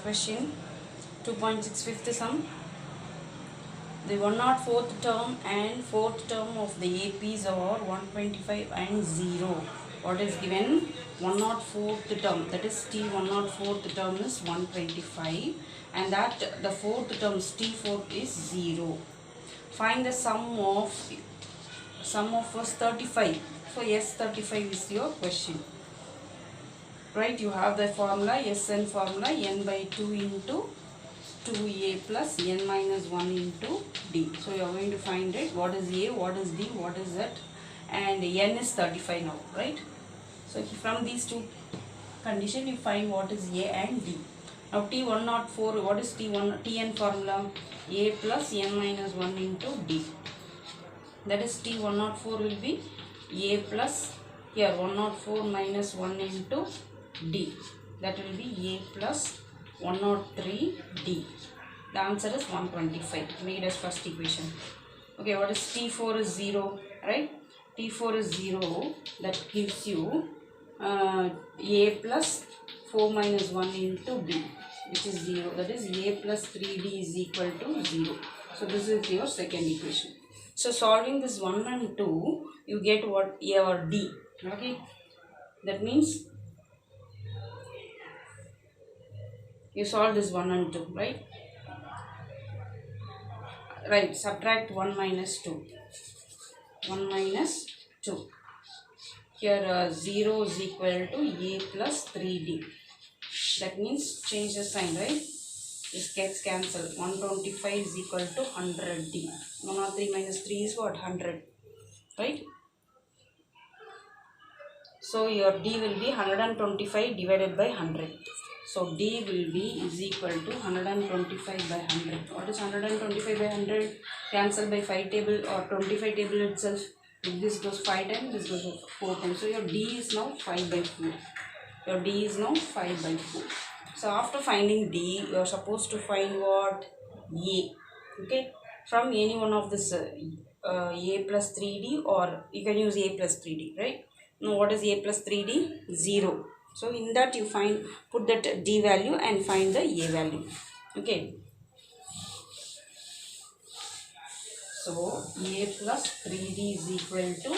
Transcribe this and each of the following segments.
Question 2.6 fifth sum. The 104th term and 4th term of the APs are 125 and 0. What is given? 104th term, that is T 104th term is 125 and that the 4th term T4 is 0. Find the sum of was 35. So yes, 35 is your question. Right, you have the formula, Sn formula, n by 2 into 2a plus n minus 1 into d. So you are going to find it, what is a, what is d, what is that, and n is 35 now, right? So from these two conditions you find what is a and d. Now T104, what is Tn formula? A plus n minus 1 into d. That is T104 will be a plus, here 104 minus 1 into d. That will be a plus 103d. The answer is 125. Made as first equation. Okay, what is T4 is 0, right? T4 is 0. That gives you a plus 4 minus 1 into d, which is 0. That is a plus 3d is equal to 0. So this is your second equation. So solving this 1 and 2, you get what? A or d. Okay, that means you solve this 1 and 2, right? Right, subtract 1 minus 2. 1 minus 2. Here 0 is equal to a plus 3d. That means change the sign, right? This gets cancelled. 125 is equal to 100d. 103 minus 3 is what? 100. Right? So your d will be 125 divided by 100. So d will be is equal to 125 by 100. What is 125 by 100? Cancel by 5 table or 25 table itself. If this goes 5 times, this goes 4 times. So your d is now 5 by 4. Your d is now 5 by 4. So after finding d, you are supposed to find what? A. Okay. From any one of this a plus 3d, or you can use a plus 3d, right? Now what is a plus 3d? 0. So in that you put that d value and find the a value. Okay. So a plus 3d is equal to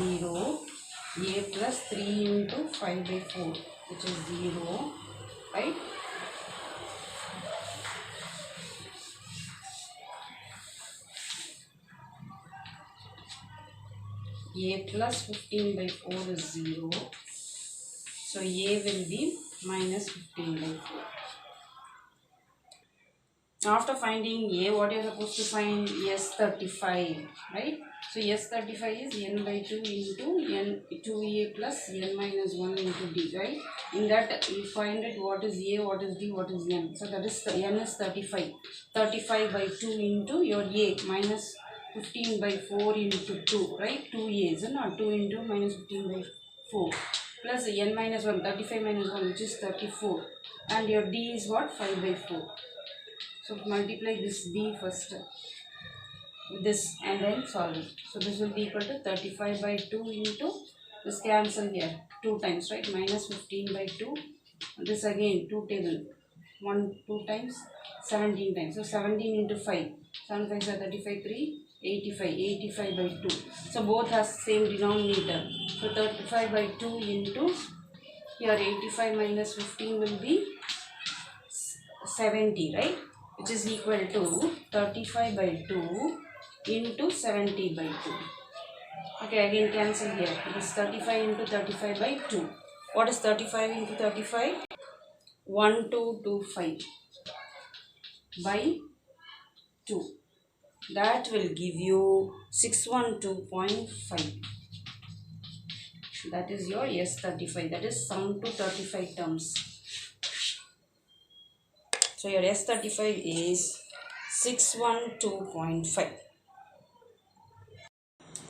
0. A plus 3 into 5 by 4, which is 0, right? A plus 15 by 4 is 0. So a will be minus 15 by 4. After finding a, what you are supposed to find? S35, right? So S35 is n by 2 into n 2a plus n minus 1 into d, right? In that you find it what is a, what is d, what is n. So that is n is 35. 35 by 2 into your a minus 15 by 4 into 2, right? 2a is not 2 into minus 15 by 4 plus n minus 1, 35 minus 1, which is 34, and your d is what? 5 by 4. So multiply this d first with this and then solve it. So this will be equal to 35 by 2 into this, cancel here 2 times, right? Minus 15 by 2. This again 2 table, 2 times 17 times. So 17 into 5. 7 5 are 35, 3, 85. 85 by 2. So both has same denominator. So 35 by 2 into here 85 minus 15 will be 70, right? Which is equal to 35 by 2 into 70 by 2. Okay, again cancel here. It is 35 into 35 by 2. What is 35 into 35? 1225 by 2. That will give you 612.5. That is your S35. That is sum to 35 terms. So your S35 is 612.5.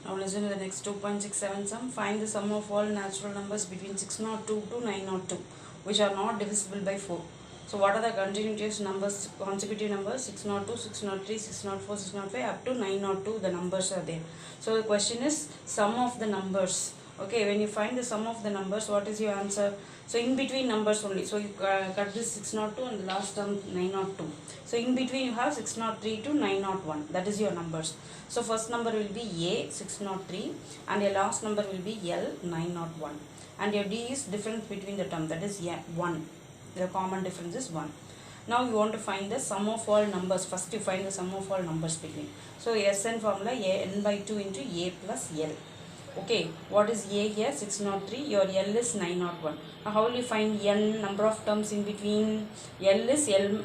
Now listen to the next 2.67 sum. Find the sum of all natural numbers between 602 to 902, which are not divisible by 4. So what are the continuous numbers, consecutive numbers? 602, 603, 604, 605 up to 902, the numbers are there. So the question is sum of the numbers Okay, when you find the sum of the numbers, what is your answer? So in between numbers only. So you cut this 602 and the last term 902. So in between you have 603 to 901. That is your numbers. So first number will be A 603 and your last number will be L 901. And your D is difference between the term, that is 1. The common difference is 1. Now you want to find the sum of all numbers. First you find the sum of all numbers between. So Sn formula n by 2 into A plus L. Okay, what is A here? 603. Your L is 901. Now how will you find n number of terms in between? N is L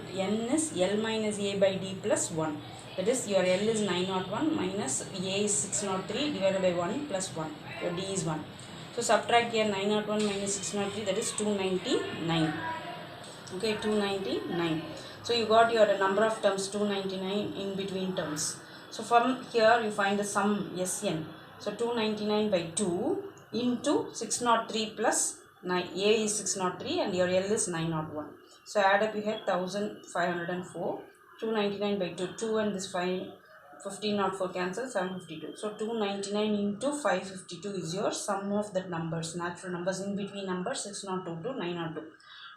minus A by D plus 1. That is your L is 901 minus A is 603 divided by 1 plus 1. Your D is 1. So subtract here 901 minus 603, that is 299. Okay, 299. So you got your number of terms 299 in between terms. So from here you find the sum Sn. So 299 by 2 into 603 plus 9. A is 603 and your L is 901. So add up you have 1504. 299 by 2. 2 and this 5. 1504 cancel, 752. So 299 into 552 is your sum of the numbers, natural numbers in between numbers 602 to 902.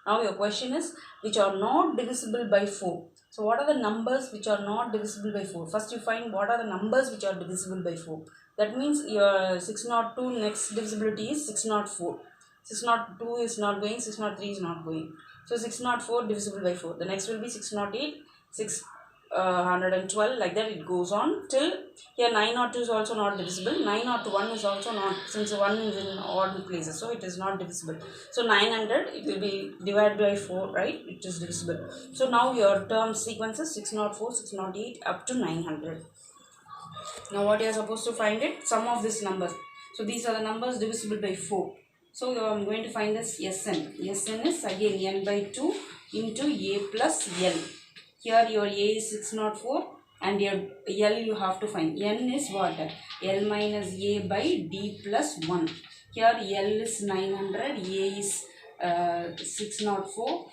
Now your question is which are not divisible by 4. So what are the numbers which are not divisible by 4? First you find what are the numbers which are divisible by 4. That means your 602 next divisibility is 604. 602 is not going, 603 is not going. So 604 divisible by 4. The next will be 608, 612, like that it goes on till here 902 is also not divisible. 901 is also not, since 1 is in odd places, so it is not divisible. So 900, it will be divided by 4, right? It is divisible. So now your term sequence is 604, 608 up to 900. Now what you are supposed to find it? Sum of this numbers. So these are the numbers divisible by 4. So I am going to find this Sn. Sn is again n by 2 into A plus L. Here your A is 604 and your L you have to find. N is what? L minus A by D plus 1. Here L is 900, A is 604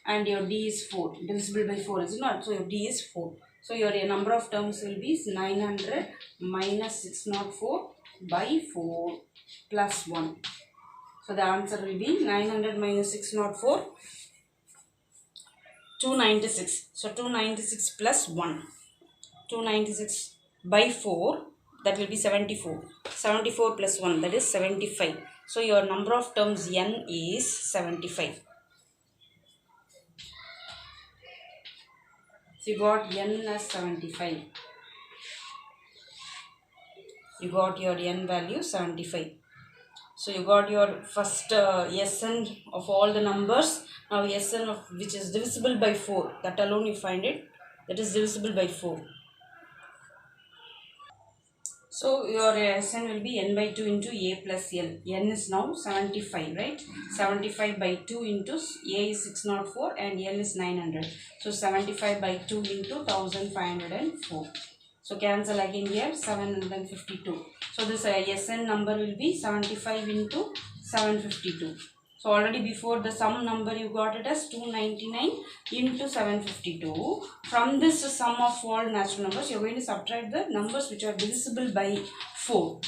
and your D is 4. Divisible by 4 is not. So your D is 4. So your number of terms will be 900 minus 604 by 4 plus 1. So the answer will be 900 minus 604, 296. So 296 plus 1. 296 by 4, that will be 74. 74 plus 1, that is 75. So your number of terms n is 75. So you got n as 75. You got your n value 75. So you got your first Sn of all the numbers. Now Sn of which is divisible by 4. That alone you find it. That is divisible by 4. So your Sn will be n by 2 into A plus L. N is now 75, right? 75 by 2 into A is 604 and L is 900. So 75 by 2 into 1504. So cancel again here 752. So this Sn number will be 75 into 752. So already before the sum number you got it as 299 into 752. From this sum of all natural numbers you are going to subtract the numbers which are divisible by 4.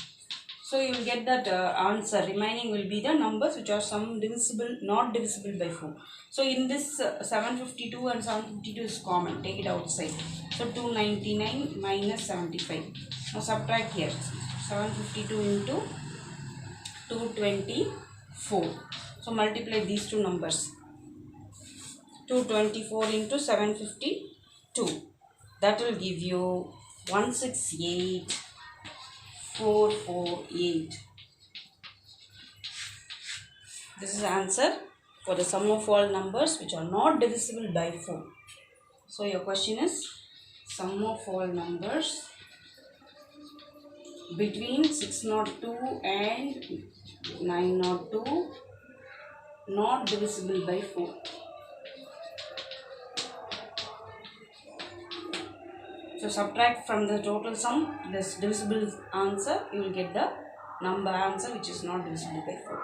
So you will get that answer. Remaining will be the numbers which are some divisible, not divisible by 4. So in this 752 and 752 is common. Take it outside. So 299 minus 75. Now subtract here. 752 into 224. So multiply these two numbers. 224 into 752. That will give you 168,448. This is the answer for the sum of all numbers which are not divisible by 4. So your question is sum of all numbers between 602 and 902 not divisible by 4. So subtract from the total sum this divisible answer, you will get the number answer which is not divisible by 4.